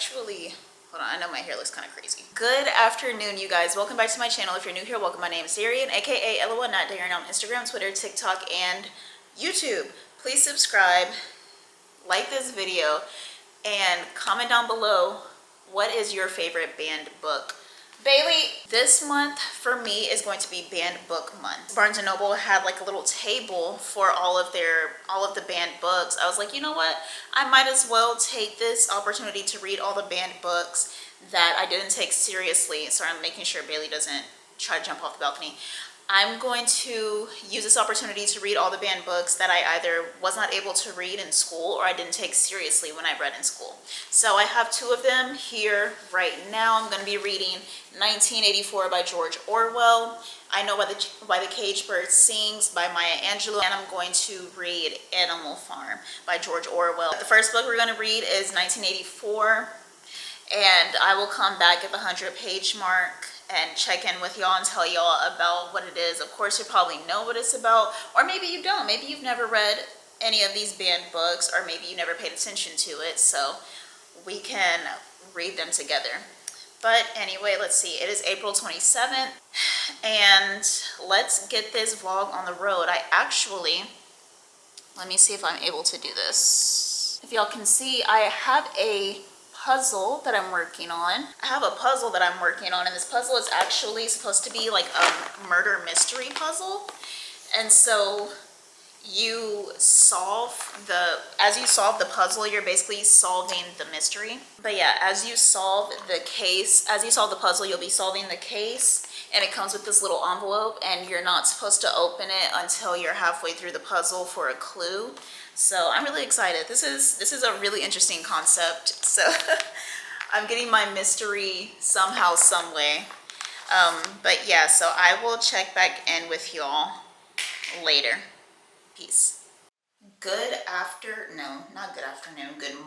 actually, hold on, I know my hair looks kind of crazy. Good afternoon, you guys. Welcome back to my channel. If you're new here, welcome. My name is Darian, aka LOL Not Darian, on Instagram, Twitter, TikTok, and YouTube. Please subscribe, like this video, and comment down below what is your favorite banned book. Bailey, this month for me is going to be banned book month. Barnes & Noble had like a little table for all of the banned books. I was like, you know what? I might as well take this opportunity to read all the banned books that I didn't take seriously. Sorry, I'm making sure Bailey doesn't try to jump off the balcony. I'm going to use this opportunity to read all the banned books that I either was not able to read in school or I didn't take seriously when I read in school. So I have two of them here right now. I'm going to be reading 1984 by George Orwell. I Know Why the Caged Bird Sings by Maya Angelou. And I'm going to read Animal Farm by George Orwell. The first book we're going to read is 1984. And I will come back at the 100-page mark and check in with y'all and tell y'all about what it is. Of course, you probably know what it's about, or maybe you don't. Maybe you've never read any of these banned books, or maybe you never paid attention to it, so we can read them together. But anyway, let's see. It is April 27th, and let's get this vlog on the road. Let me see if I'm able to do this. If y'all can see, I have a puzzle that I'm working on. And this puzzle is actually supposed to be like a murder mystery puzzle. And so as you solve the puzzle, you're basically solving the mystery. But yeah, as you solve the puzzle, you'll be solving the case, and it comes with this little envelope, and you're not supposed to open it until you're halfway through the puzzle for a clue. So I'm really excited. This is a really interesting concept. So I'm getting my mystery somehow, some way. But yeah, so I will check back in with y'all later. Peace. Good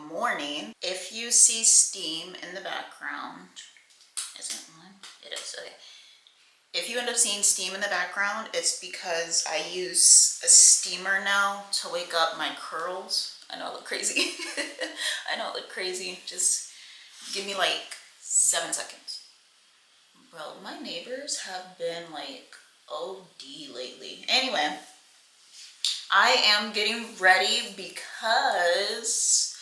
morning. If you see steam in the background, isn't one? It is, okay. If you end up seeing steam in the background, it's because I use a steamer now to wake up my curls. I know I look crazy. I know I look crazy. Just give me like 7 seconds. Well, my neighbors have been like OD lately. Anyway, I am getting ready because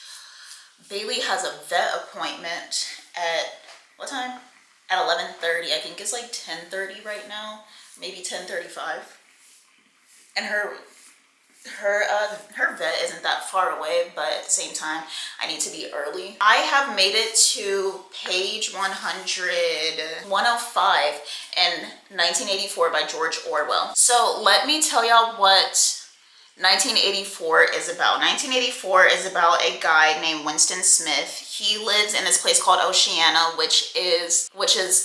Bailey has a vet appointment at, what time? At 11:30. I think it's like 10:30 right now, maybe 10:35. And her vet isn't that far away, but at the same time, I need to be early. I have made it to page 105 in 1984 by George Orwell. So let me tell y'all what 1984 is about. 1984 is about a guy named Winston Smith. He lives in this place called Oceania, which is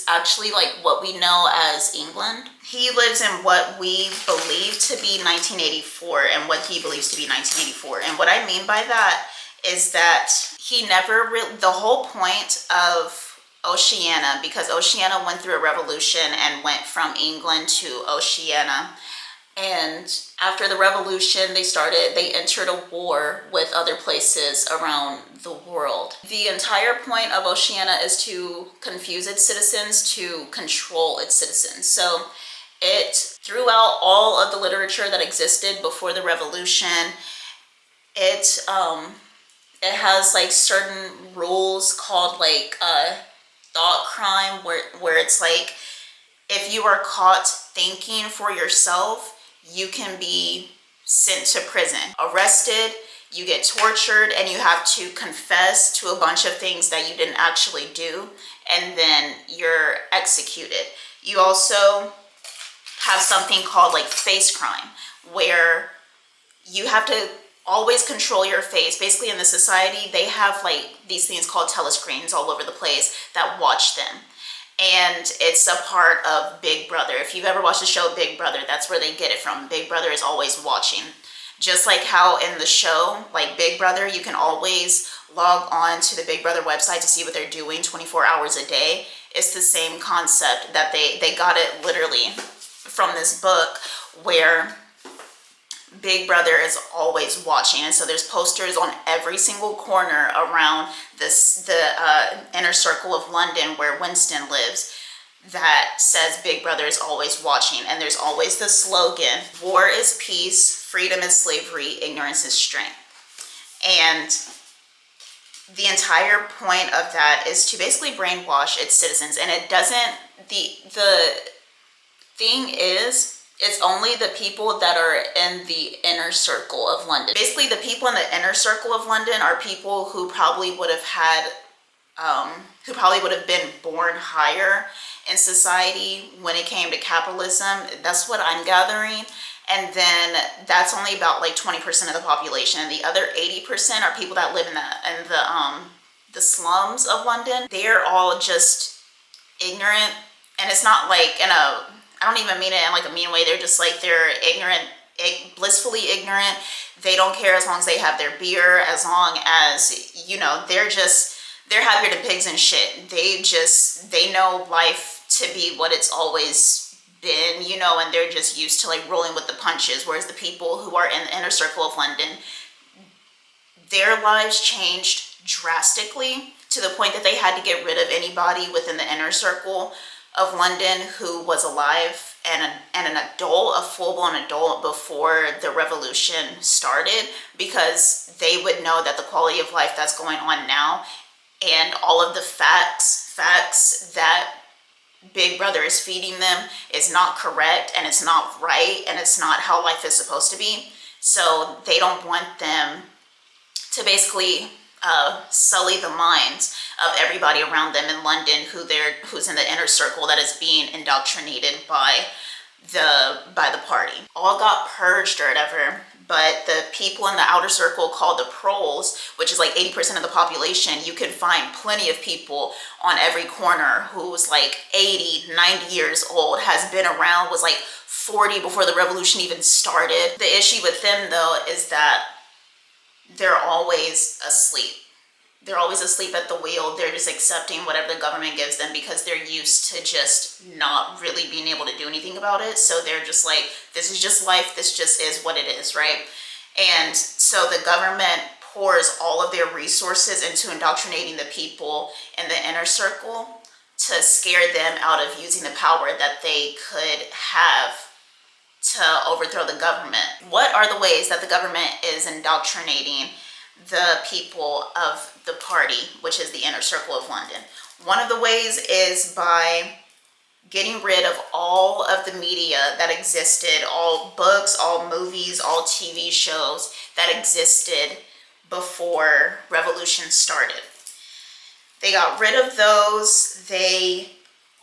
actually like what we know as England. He lives in what we believe to be 1984 and what he believes to be 1984. And what I mean by that is that he never really, the whole point of Oceania, because Oceania went through a revolution and went from England to Oceania. And after the revolution, they entered a war with other places around the world. The entire point of Oceania is to confuse its citizens, to control its citizens. So throughout all of the literature that existed before the revolution, it has like certain rules called like thought crime, where it's like, if you are caught thinking for yourself, you can be sent to prison, arrested, you get tortured, and you have to confess to a bunch of things that you didn't actually do, and then you're executed. You also have something called like face crime, where you have to always control your face. Basically in the society, they have like these things called telescreens all over the place that watch them. And it's a part of Big Brother. If you've ever watched the show Big Brother, that's where they get it from. Big Brother is always watching. Just like how in the show, like Big Brother, you can always log on to the Big Brother website to see what they're doing 24 hours a day. It's the same concept, that they got it literally from this book, where Big Brother is always watching. And so there's posters on every single corner around the inner circle of London where Winston lives that says Big Brother is always watching. And there's always the slogan, war is peace, freedom is slavery, ignorance is strength. And the entire point of that is to basically brainwash its citizens. And it doesn't, the thing is, it's only the people that are in the inner circle of London. Basically, the people in the inner circle of London are people who probably would have had, who probably would have been born higher in society when it came to capitalism. That's what I'm gathering. And then that's only about like 20% of the population. And the other 80% are people that live in the slums of London. They're all just ignorant. And it's not like I don't even mean it in like a mean way. They're just like, they're ignorant, blissfully ignorant. They don't care as long as they have their beer, as long as, you know, they're happier than pigs and shit. They know life to be what it's always been, you know, and they're just used to like rolling with the punches. Whereas the people who are in the inner circle of London, their lives changed drastically to the point that they had to get rid of anybody within the inner circle of London who was alive and an adult, a full-blown adult before the revolution started, because they would know that the quality of life that's going on now and all of the facts that Big Brother is feeding them is not correct, and it's not right, and it's not how life is supposed to be. So they don't want them to basically sully the minds of everybody around them in London who's in the inner circle that is being indoctrinated by the party. All got purged or whatever, but the people in the outer circle called the proles, which is like 80% of the population, you can find plenty of people on every corner who's like 80, 90 years old, has been around, was like 40 before the revolution even started. The issue with them though is that they're always asleep. They're always asleep at the wheel. They're just accepting whatever the government gives them because they're used to just not really being able to do anything about it. So they're just like, this is just life. This just is what it is, right? And so the government pours all of their resources into indoctrinating the people in the inner circle to scare them out of using the power that they could have to overthrow the government. What are the ways that the government is indoctrinating the people of the party, which is the inner circle of London? One of the ways is by getting rid of all of the media that existed, all books, all movies, all TV shows that existed before revolution started. They got rid of those. They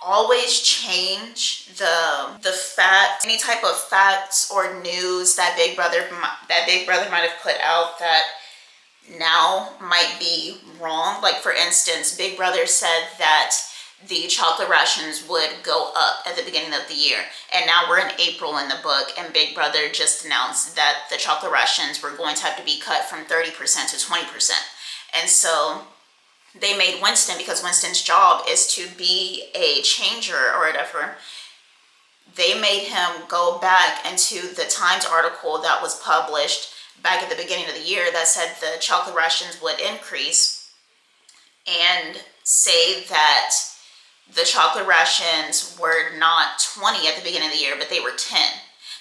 always change the facts, any type of facts or news that Big Brother might have put out that now might be wrong. Like for instance, Big Brother said that the chocolate rations would go up at the beginning of the year, and now we're in April in the book, and Big Brother just announced that the chocolate rations were going to have to be cut from 30% to 20%. And so they made Winston, because Winston's job is to be a changer or whatever, they made him go back into the Times article that was published back at the beginning of the year that said the chocolate rations would increase, and say that the chocolate rations were not 20 at the beginning of the year, but they were 10.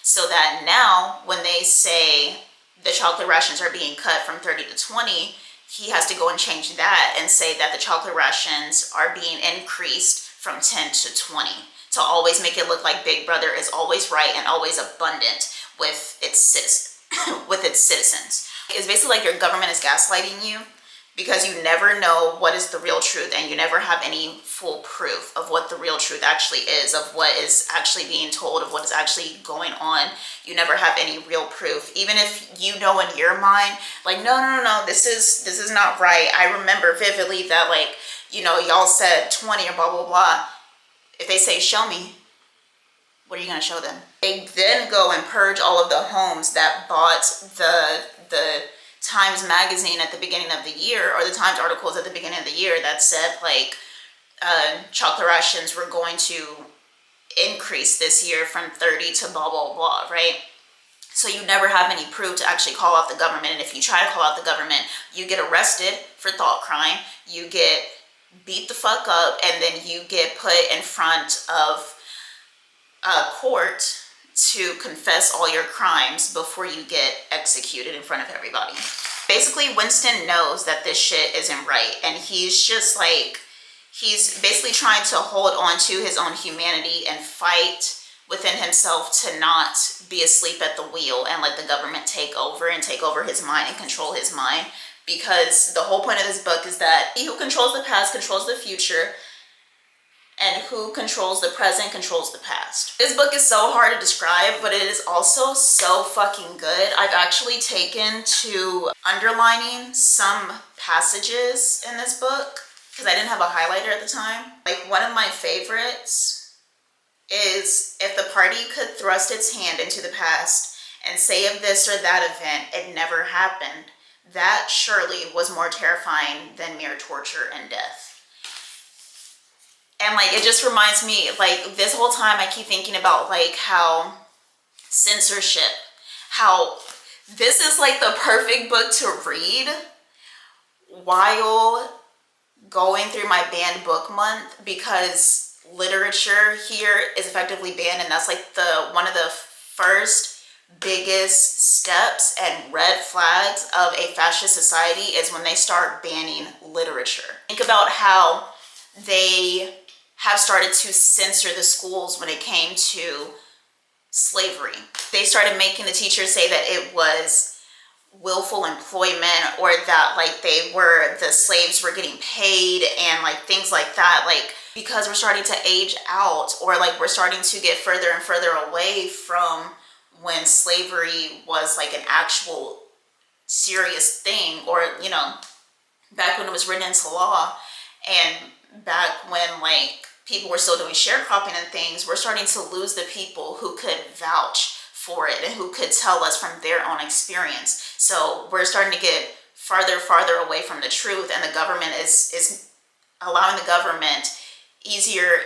So that now when they say the chocolate rations are being cut from 30 to 20, he has to go and change that and say that the chocolate rations are being increased from 10 to 20, to always make it look like Big Brother is always right and always abundant with its citizens. It's basically like your government is gaslighting you, because you never know what is the real truth, and you never have any full proof of what the real truth actually is, of what is actually being told, of what is actually going on. You never have any real proof, even if you know in your mind, like, no, this is not right. I remember vividly that, like, you know, y'all said 20 or blah blah blah. If they say show me, what are you going to show them? They then go and purge all of the homes that bought the Times magazine at the beginning of the year, or the Times articles at the beginning of the year that said like chocolate rations were going to increase this year from 30 to blah blah blah, right? So you never have any proof to actually call out the government. And if you try to call out the government, you get arrested for thought crime, you get beat the fuck up, and then you get put in front of a court to confess all your crimes before you get executed in front of everybody. Basically, Winston knows that this shit isn't right, and he's just like, he's basically trying to hold on to his own humanity and fight within himself to not be asleep at the wheel and let the government take over his mind and control his mind. Because the whole point of this book is that he who controls the past controls the future, and who controls the present controls the past. This book is so hard to describe, but it is also so fucking good. I've actually taken to underlining some passages in this book because I didn't have a highlighter at the time. Like, one of my favorites is, if the party could thrust its hand into the past and say of this or that event it never happened, that surely was more terrifying than mere torture and death. And like, it just reminds me, like, this whole time I keep thinking about like how censorship, how this is like the perfect book to read while going through my banned book month, because literature here is effectively banned, and that's like one of the first biggest steps and red flags of a fascist society is when they start banning literature. Think about how they have started to censor the schools when it came to slavery. They started making the teachers say that it was willful employment, or that like the slaves were getting paid, and like things like that. Like, because we're starting to age out, or like we're starting to get further and further away from when slavery was like an actual serious thing, or, you know, back when it was written into law, and back when like people were still doing sharecropping and things, we're starting to lose the people who could vouch for it and who could tell us from their own experience. So we're starting to get farther away from the truth, and the government is allowing the government easier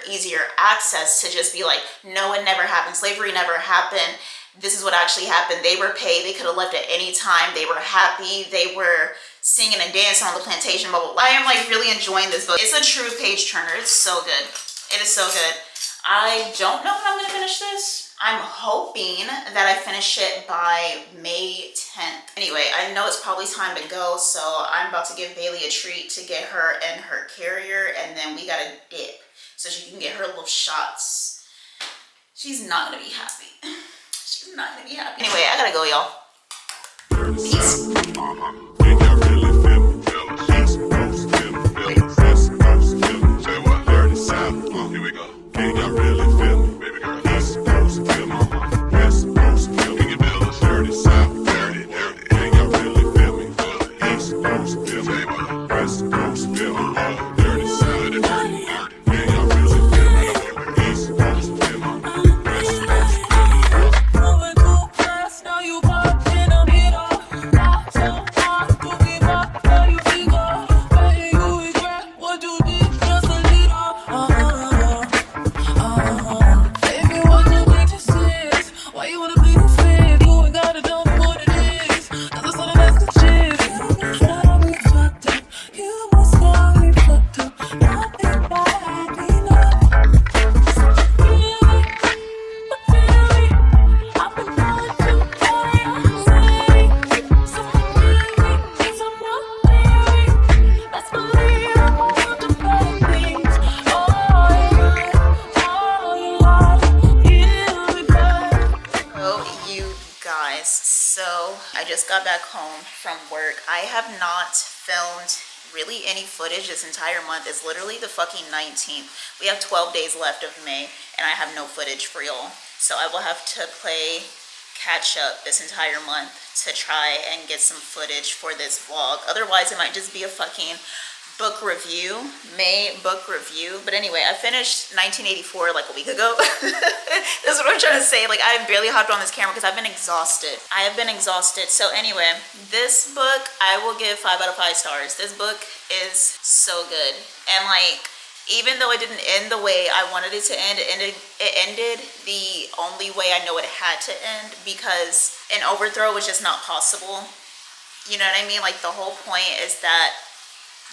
access to just be like, no, it never happened. Slavery never happened. This is what actually happened. They were paid. They could have left at any time. They were happy. They were singing and dancing on the plantation, blah, blah, blah. I am like really enjoying this book. It's a true page turner. It's so good. It is so good. I don't know when I'm gonna finish this. I'm hoping that I finish it by May 10th. Anyway, I know it's probably time to go, so I'm about to give Bailey a treat to get her in her carrier, and then we gotta dip so she can get her little shots. She's not gonna be happy. She's not gonna be happy. Anyway, I gotta go, y'all. Peace. Here we go. Can y'all really feel me? Baby girl. East Coast, feel me. West Coast, feel me. Can you feel us? Dirty South, dirty. Can y'all really feel me? East Coast, feel me. West Coast, feel me. Dirty South, dirty. Can y'all really feel me? East Coast, feel me. West Coast, feel me. Moving too fast, now you popping a hit off. Not so far to be back where you be go. Where you regret what you did, just a little. Baby, what you need to see? Why you wanna be this fit? You ain't gotta tell me what it is, 'cause it's all that's the shit. You must not be fucked up. You must not be fucked up. Nothing bad, you know. Feel me, I've been going too far, I'm sorry. So forgive me, 'cause I'm not weary. Let's believe I want to play things. Oh, you guys, so I just got back home from work. I have not filmed really any footage this entire month. It's literally the fucking 19th. We have 12 days left of May, and I have no footage for y'all. So I will have to play catch up this entire month to try and get some footage for this vlog. Otherwise, it might just be a fucking book review, May book review. But anyway, I finished 1984 like a week ago. That's what I'm trying to say. Like, I barely hopped on this camera because I've been exhausted. I have been exhausted. So anyway, this book I will give 5 out of 5 stars. This book is so good. And like, Even though it didn't end the way I wanted it to end, it ended the only way I know it had to end, because an overthrow was just not possible. You know what I mean? Like, the whole point is that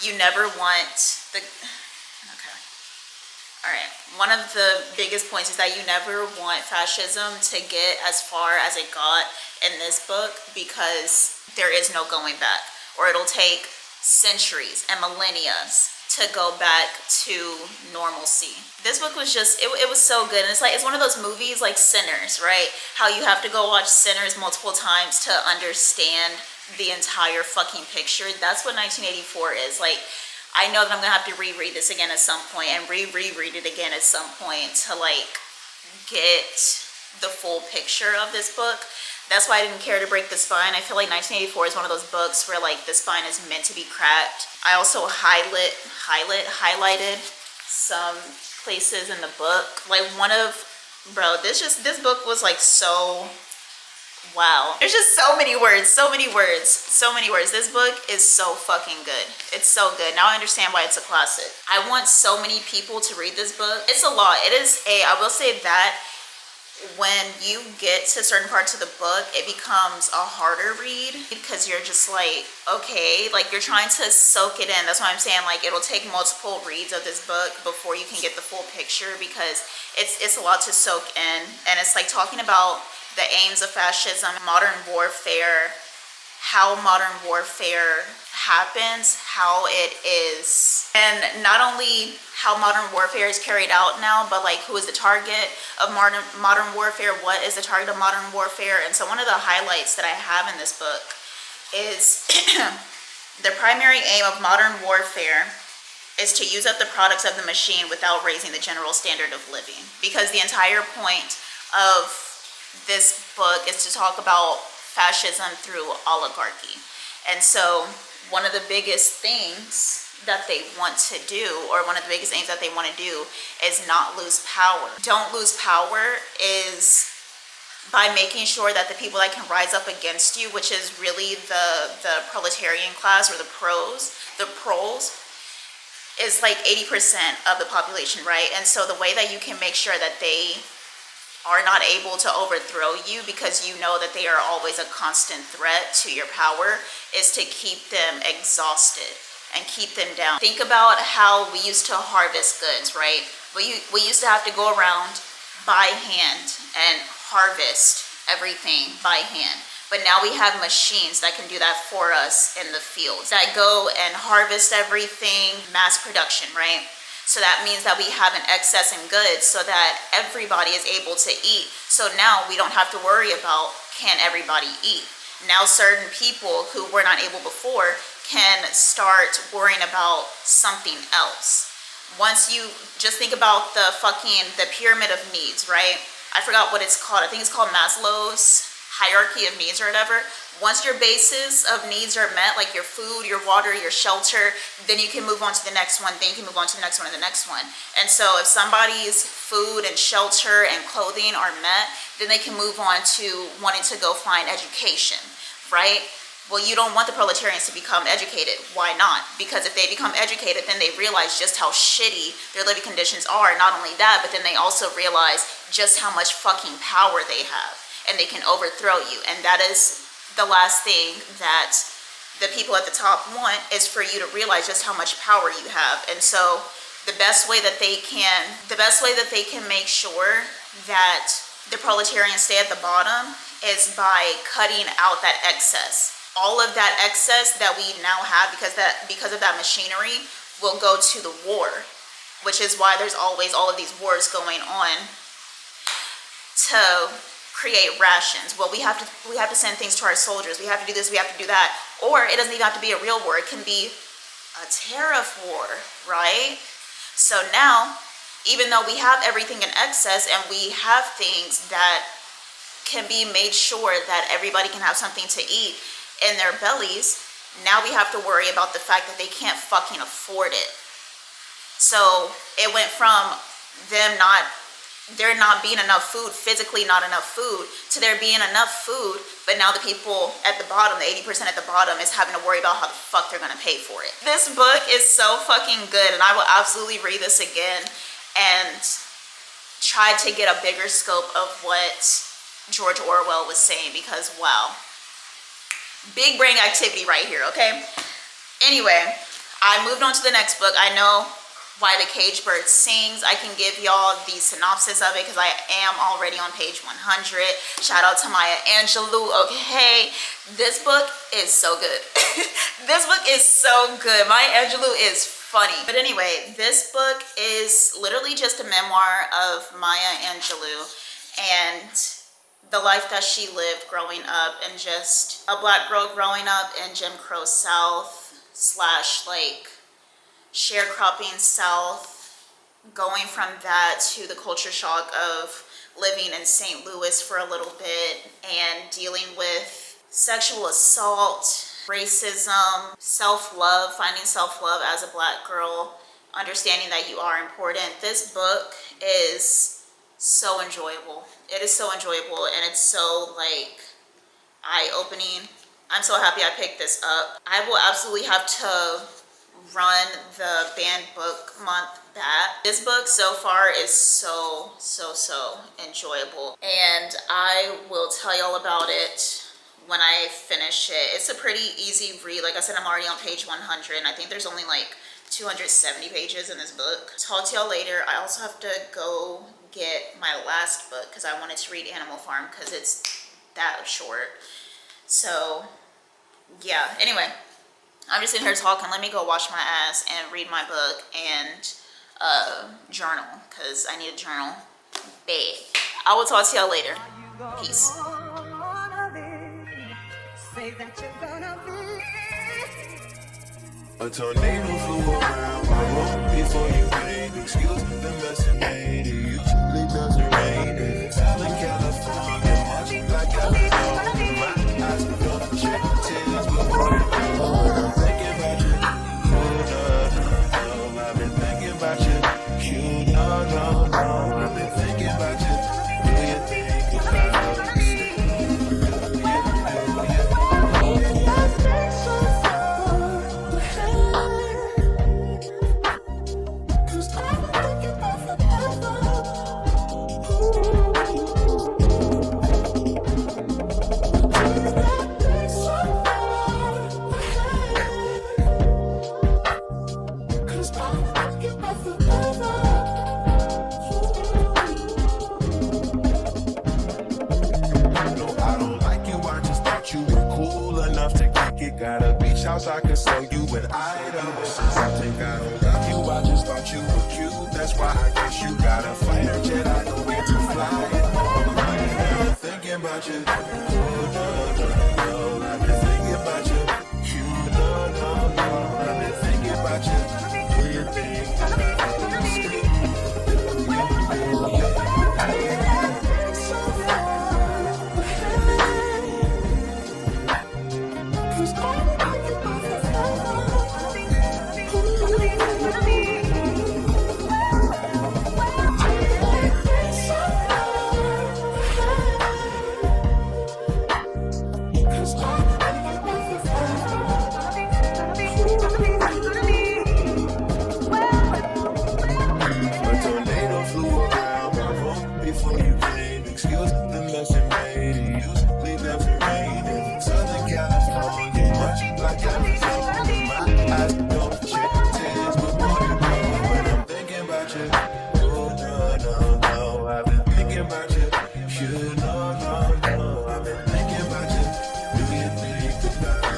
you never want the... Okay. All right. One of the biggest points is that you never want fascism to get as far as it got in this book, because there is no going back, or it'll take centuries and millennia to go back to normalcy. This book was just, it was so good. And it's like, it's one of those movies like Sinners, right? How you have to go watch Sinners multiple times to understand the entire fucking picture. That's what 1984 is. Like, I know that I'm gonna have to reread this again at some point, and reread it again at some point to like get the full picture of this book. That's why I didn't care to break the spine. I feel like 1984 is one of those books where like the spine is meant to be cracked. I also highlighted some places in the book. Like this book was like so, wow. There's just so many words. This book is so fucking good. It's so good. Now I understand why it's a classic. I want so many people to read this book. It's a lot. I will say that when you get to certain parts of the book, it becomes a harder read, because you're just like, okay, like you're trying to soak it in. That's why I'm saying, like, it'll take multiple reads of this book before you can get the full picture, because it's a lot to soak in. And it's like talking about the aims of fascism, modern warfare, how modern warfare happens, how it is, and not only how modern warfare is carried out now, but like who is the target of modern warfare, what is the target of modern warfare. And so one of the highlights that I have in this book is the primary aim of modern warfare is to use up the products of the machine without raising the general standard of living. Because the entire point of this book is to talk about fascism through oligarchy. And so one of the biggest things that they want to do, or one of the biggest aims that they want to do, is not lose power. Don't lose power is by making sure that the people that can rise up against you, which is really the proletarian class, or the proles, is like 80% of the population, right? And so the way that you can make sure that they are not able to overthrow you, because you know that they are always a constant threat to your power, is to keep them exhausted and keep them down. Think about how we used to harvest goods, right? We used to have to go around by hand and harvest everything by hand. But now we have machines that can do that for us in the fields, that go and harvest everything, mass production, right? So that means that we have an excess in goods so that everybody is able to eat. So now we don't have to worry about, can everybody eat? Now certain people who were not able before can start worrying about something else. Once you just think about the pyramid of needs, right? I forgot what it's called. I think it's called Maslow's hierarchy of needs or whatever. Once your basis of needs are met, like your food, your water, your shelter, then you can move on to the next one, then you can move on to the next one and the next one. And so if somebody's food and shelter and clothing are met, then they can move on to wanting to go find education, right? Well, you don't want the proletarians to become educated. Why not? Because if they become educated, then they realize just how shitty their living conditions are. Not only that, but then they also realize just how much fucking power they have, and they can overthrow you. And that is the last thing that the people at the top want, is for you to realize just how much power you have. And so the best way that they can make sure that the proletarians stay at the bottom is by cutting out that excess. All of that excess that we now have, because of that machinery, will go to the war, which is why there's always all of these wars going on to create rations. Well, we have to send things to our soldiers. We have to do this, we have to do that. Or it doesn't even have to be a real war. It can be a tariff war, right? So now, even though we have everything in excess and we have things that can be made sure that everybody can have something to eat in their bellies, now we have to worry about the fact that they can't fucking afford it. So it went from them not there not being enough food, physically not enough food, to there being enough food, but now the people at the bottom, the 80% at the bottom, is having to worry about how the fuck they're gonna pay for it. This book is so fucking good, and I will absolutely read this again and try to get a bigger scope of what George Orwell was saying, because wow, big brain activity right here, okay? Anyway, I moved on to the next book. I know Why the Caged Bird Sings. I can give y'all the synopsis of it because I am already on page 100. Shout out to Maya Angelou. Okay, this book is so good. This book is so good. Maya Angelou is funny. But anyway, this book is literally just a memoir of Maya Angelou and the life that she lived growing up, and just a black girl growing up in Jim Crow South / like sharecropping South, going from that to the culture shock of living in St. Louis for a little bit and dealing with sexual assault, racism, self-love, finding self-love as a black girl, understanding that you are important. This book is so enjoyable. It is so enjoyable, and it's so like eye-opening. I'm so happy I picked this up. I will absolutely have to run the banned book month back. This book so far is so enjoyable, and I will tell y'all about it when I finish it. It's a pretty easy read. Like I said, I'm already on page 100, and I think there's only like 270 pages in this book. Talk to y'all later. I also have to go get my last book because I wanted to read Animal Farm because it's that short. So yeah, anyway, I'm just sitting here talking. Let me go wash my ass and read my book and journal, because I need a journal bad. I will talk to y'all later. Peace. A tornado flew around my room before you came. Excuse the mess it made. It usually doesn't rain in Southern California, much like California. My eyes don't check tears before you go. I'm thinking about you. No, I've been thinking about you. No, I've been thinking about you. Do you think about it? Got a beach house, I can sell you an item. Since I think I don't love you, I just thought you were cute. That's why I guess you got a fighter jet. I don't get to fly it. I've been thinking about you. I've been thinking about you. I've been thinking about you. Do you think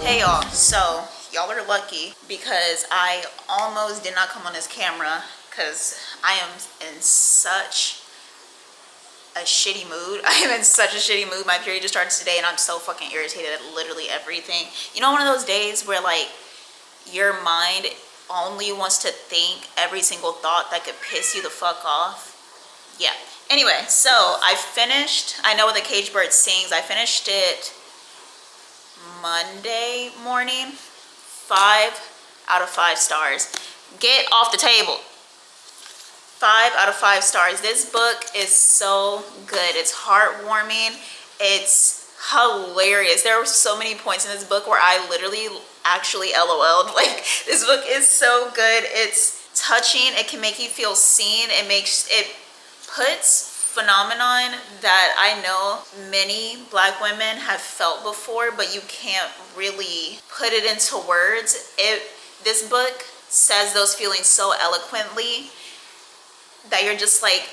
Hey y'all, so y'all are lucky because I almost did not come on this camera because I am in such a shitty mood. I am in such a shitty mood. My period just started today and I'm so fucking irritated at literally everything. You know, one of those days where like your mind only wants to think every single thought that could piss you the fuck off? Yeah. Anyway, so I finished I Know What the Caged Bird Sings. I finished it Monday morning. 5 out of 5 stars. Get off the table. 5 out of 5 stars. This book is so good. It's heartwarming. It's hilarious. There were so many points in this book where I literally actually LOL'd. Like, this book is so good. It's touching. It can make you feel seen. It puts phenomenon that I know many Black women have felt before, but you can't really put it into words. This book says those feelings so eloquently that you're just like,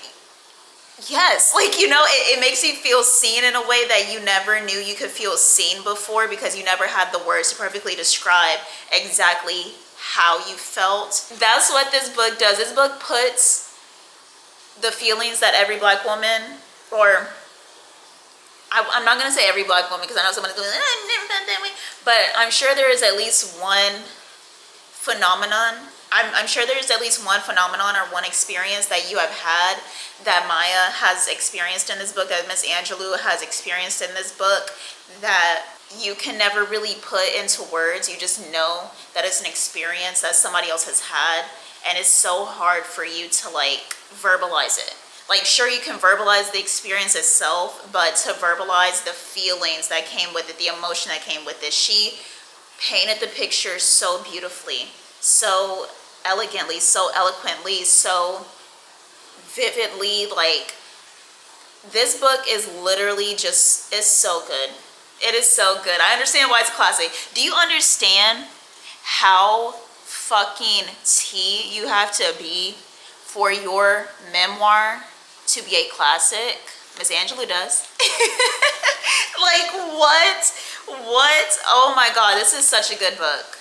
yes, like, you know, it makes you feel seen in a way that you never knew you could feel seen before, because you never had the words to perfectly describe exactly how you felt. That's what this book does. This book puts the feelings that every Black woman, or I'm not going to say every Black woman, because I know someone's going, I've never felt that way, but I'm sure there is at least one phenomenon. I'm sure there's at least one phenomenon or one experience that you have had, that Maya has experienced in this book, that Miss Angelou has experienced in this book, that you can never really put into words. You just know that it's an experience that somebody else has had, and it's so hard for you to like verbalize it. Like, sure, you can verbalize the experience itself, but to verbalize the feelings that came with it, the emotion that came with it. She painted the picture so beautifully, so elegantly, so eloquently, so vividly. Like, this book is literally just, it's so good. It is so good. I understand why it's a classic. Do you understand how fucking tea you have to be for your memoir to be a classic? Miss Angelou does. Like, what? Oh my God, this is such a good book.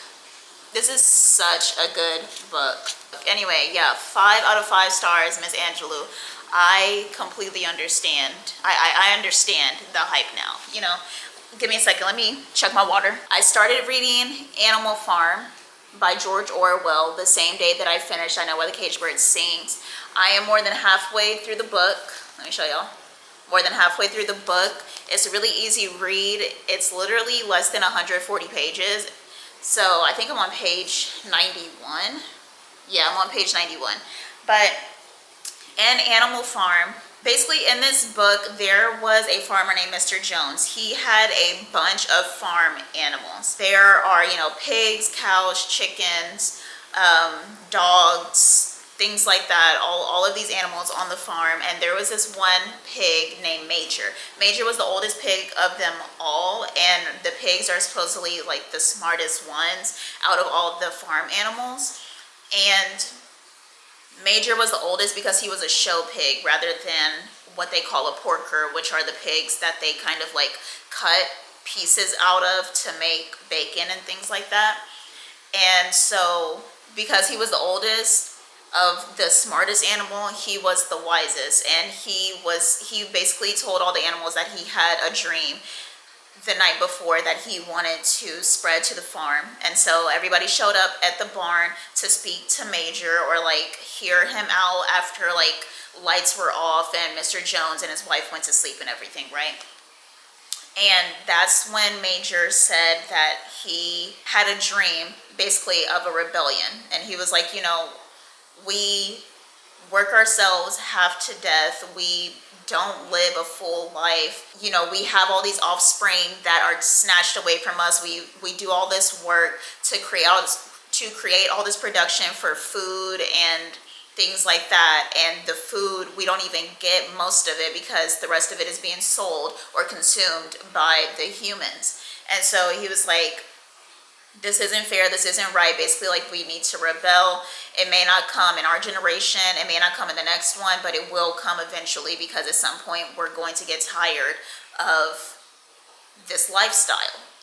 This is such a good book. Anyway, yeah, 5 out of 5 stars, Miss Angelou. I completely understand. I understand the hype now, you know. Give me a second, let me chug my water. I started reading Animal Farm by George Orwell the same day that I finished I Know Why the Caged Bird Sings. I am more than halfway through the book. Let me show y'all. More than halfway through the book. It's a really easy read. It's literally less than 140 pages. So I think I'm on page 91. Yeah, I'm on page 91. But in Animal Farm, basically in this book, there was a farmer named Mr. Jones. He had a bunch of farm animals. There are, you know, pigs, cows, chickens, dogs, things like that, all of these animals on the farm. And there was this one pig named Major. Major was the oldest pig of them all, and the pigs are supposedly like the smartest ones out of all the farm animals. And Major was the oldest because he was a show pig rather than what they call a porker, which are the pigs that they kind of like cut pieces out of to make bacon and things like that. And so because he was the oldest of the smartest animal, he was the wisest, and he basically told all the animals that he had a dream the night before that he wanted to spread to the farm. And so everybody showed up at the barn to speak to Major, or like hear him out after like lights were off and Mr. Jones and his wife went to sleep and everything, right? And that's when Major said that he had a dream basically of a rebellion. And he was like, you know, we work ourselves half to death. We don't live a full life. You know, we have all these offspring that are snatched away from us. We do all this work to create all this production for food and things like that. And the food, we don't even get most of it because the rest of it is being sold or consumed by the humans. And so he was like, this isn't fair, this isn't right. Basically, like, we need to rebel. It may not come in our generation, it may not come in the next one, but it will come eventually, because at some point we're going to get tired of this lifestyle.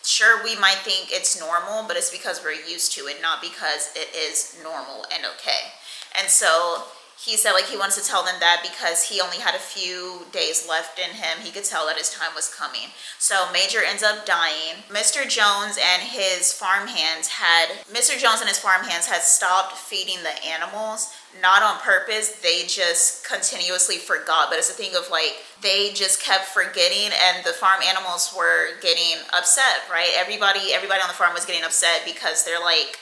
Sure, we might think it's normal, but it's because we're used to it, not because it is normal and okay. And so he said, like, he wants to tell them that because he only had a few days left in him. He could tell that his time was coming. So Major ends up dying. Mr. Jones and his farmhands had stopped feeding the animals, not on purpose. They just continuously forgot. But it's a thing of like, they just kept forgetting, and the farm animals were getting upset, right? Everybody on the farm was getting upset because they're like,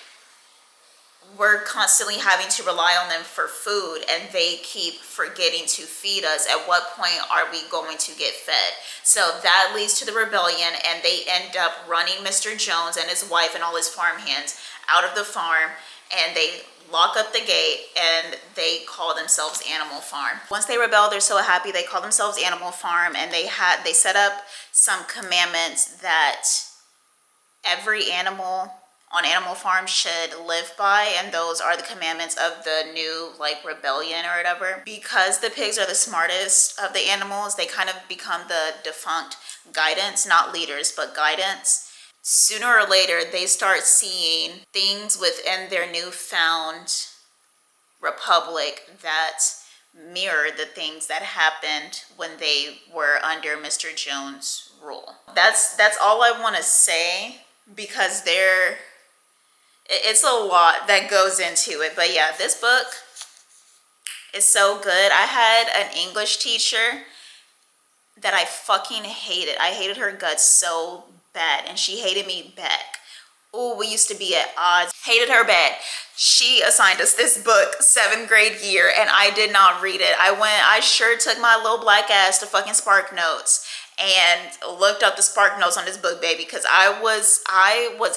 we're constantly having to rely on them for food, and they keep forgetting to feed us. At what point are we going to get fed? So that leads to the rebellion, and they end up running Mr. Jones and his wife and all his farmhands out of the farm, and they lock up the gate, and they call themselves Animal Farm. Once they rebel, they're so happy, they call themselves Animal Farm, and they set up some commandments that every animal on Animal Farm should live by, and those are the commandments of the new like rebellion or whatever. Because the pigs are the smartest of the animals, they kind of become the defunct guidance, not leaders, but guidance. Sooner or later, they start seeing things within their newfound republic that mirror the things that happened when they were under Mr. Jones' rule. That's all I want to say, because it's a lot that goes into it. But yeah, this book is so good. I had an English teacher that I fucking hated. I hated her guts so bad, and she hated me back. Oh, we used to be at odds. Hated her bad. She assigned us this book 7th grade year, and I did not read it. I sure took my little black ass to fucking Spark Notes and looked up the Spark Notes on this book, baby, because I was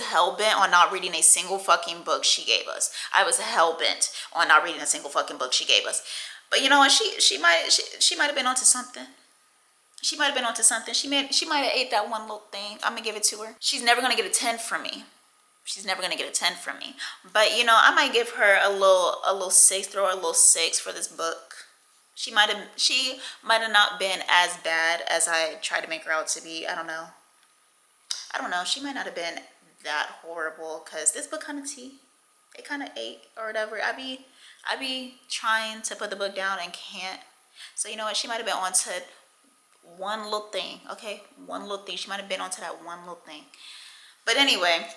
hell-bent on not reading a single fucking book she gave us. I was hell-bent on not reading a single fucking book she gave us. But you know what? She might have been onto something. She might have been onto something. She might have ate that one little thing. I'm gonna give it to her. She's never gonna get a 10 from me. She's never gonna get a 10 from me. But you know, I might give her a little 6, throw her a little 6 for this book. She might have not been as bad as I tried to make her out to be. I don't know. She might not have been that horrible, because this book kind of it kind of ate or whatever. I be trying to put the book down and can't. So you know what? She might have been onto one little thing, okay? One little thing. She might have been onto that one little thing. But anyway,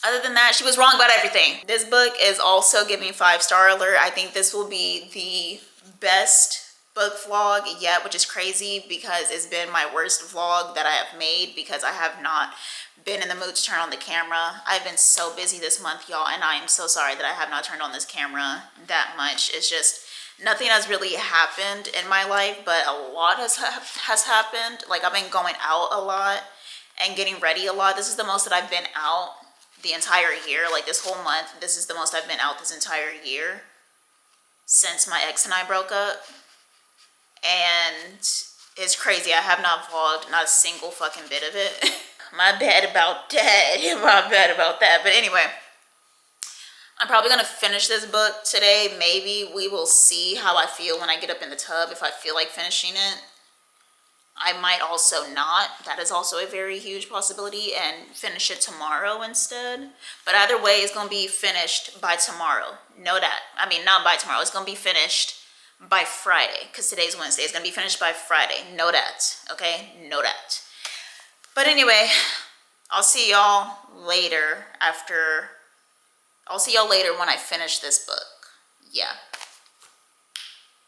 other than that, she was wrong about everything. This book is also giving 5-star alert. I think this will be the best book vlog yet, which is crazy because it's been my worst vlog that I have made, because I have not been in the mood to turn on the camera. I've been so busy this month, y'all, and I am so sorry that I have not turned on this camera that much. It's just nothing has really happened in my life, but a lot has happened. Like, I've been going out a lot and getting ready a lot. This is the most that I've been out the entire year. Like, this whole month, this is the most I've been out this entire year since my ex and I broke up. And it's crazy. I have not vlogged not a single fucking bit of it. My bad about that. My bad about that. But anyway, I'm probably going to finish this book today. Maybe we will see how I feel when I get up in the tub, if I feel like finishing it. I might also not. That is also a very huge possibility, and finish it tomorrow instead. But either way, it's going to be finished by tomorrow. Know that. I mean, not by tomorrow. It's going to be finished by Friday, because today's Wednesday. It's going to be finished by Friday. Know that. Okay? Know that. But anyway, I'll see y'all later I'll see y'all later when I finish this book. Yeah.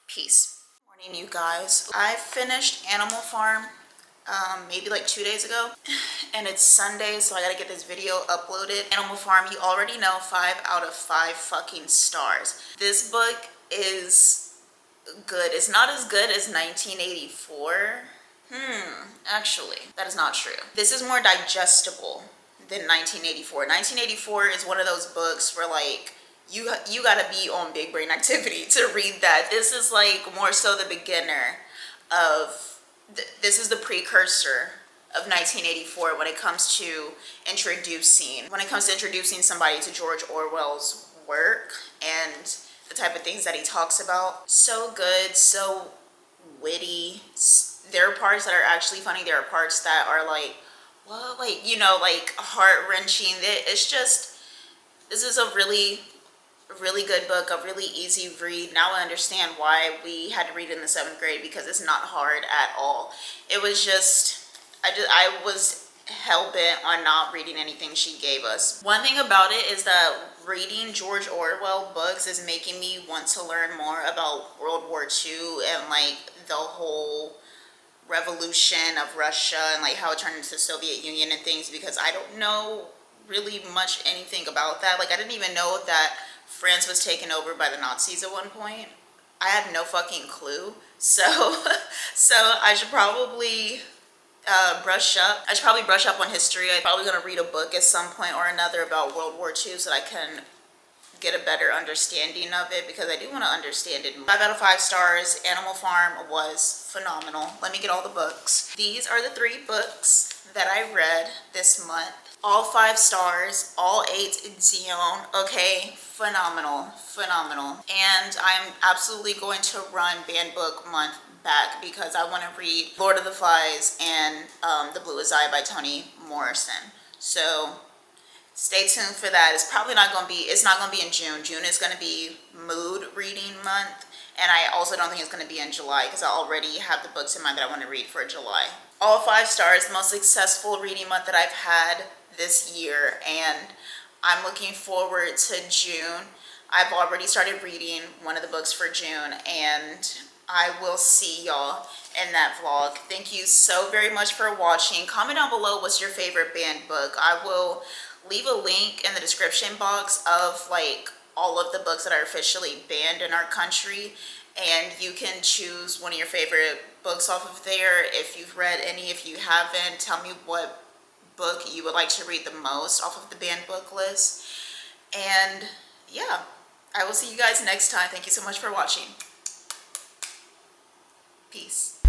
Peace. Good morning, you guys. I finished Animal Farm maybe like 2 days ago, and it's Sunday, so I gotta get this video uploaded. Animal Farm, you already know, 5 out of 5 fucking stars. This book is good. It's not as good as 1984. Actually, that is not true. This is more digestible than 1984. 1984 is one of those books where like you gotta be on big brain activity to read that. This is like more so the beginner of this is the precursor of 1984 when it comes to introducing somebody to George Orwell's work and the type of things that he talks about. So good, so witty. There are parts that are actually funny. There are parts that are like, well, like, you know, like heart-wrenching. It's just, this is a really good book, a really easy read. Now I understand why we had to read it in the 7th grade, because it's not hard at all. It was just, I was hell-bent on not reading anything she gave us. One thing about it is that reading George Orwell books is making me want to learn more about World War II and like the whole revolution of Russia and like how it turned into the Soviet Union and things, because I don't know really much anything about that. Like, I didn't even know that France was taken over by the Nazis at one point. I had no fucking clue. So, I should probably brush up. I should probably brush up on history. I'm probably gonna read a book at some point or another about World War II so that I can get a better understanding of it, because I do want to understand it. 5 out of 5 stars. Animal Farm was phenomenal. Let me get all the books. These are the 3 books that I read this month. All 5 stars, all 8 Zion. Okay, phenomenal, phenomenal. And I'm absolutely going to run Banned Book Month back because I want to read Lord of the Flies and The Bluest Eye by Toni Morrison. So stay tuned for that. It's probably not going to be, it's not going to be in June. June is going to be mood reading month. And I also don't think it's going to be in July because I already have the books in mind that I want to read for July. All 5 stars, the most successful reading month that I've had this year. And I'm looking forward to June. I've already started reading one of the books for June, and I will see y'all in that vlog. Thank you so very much for watching. Comment down below what's your favorite banned book. I will leave a link in the description box of like all of the books that are officially banned in our country, and you can choose one of your favorite books off of there. If you've read any, if you haven't, tell me what book you would like to read the most off of the banned book list. And yeah, I will see you guys next time. Thank you so much for watching. Peace.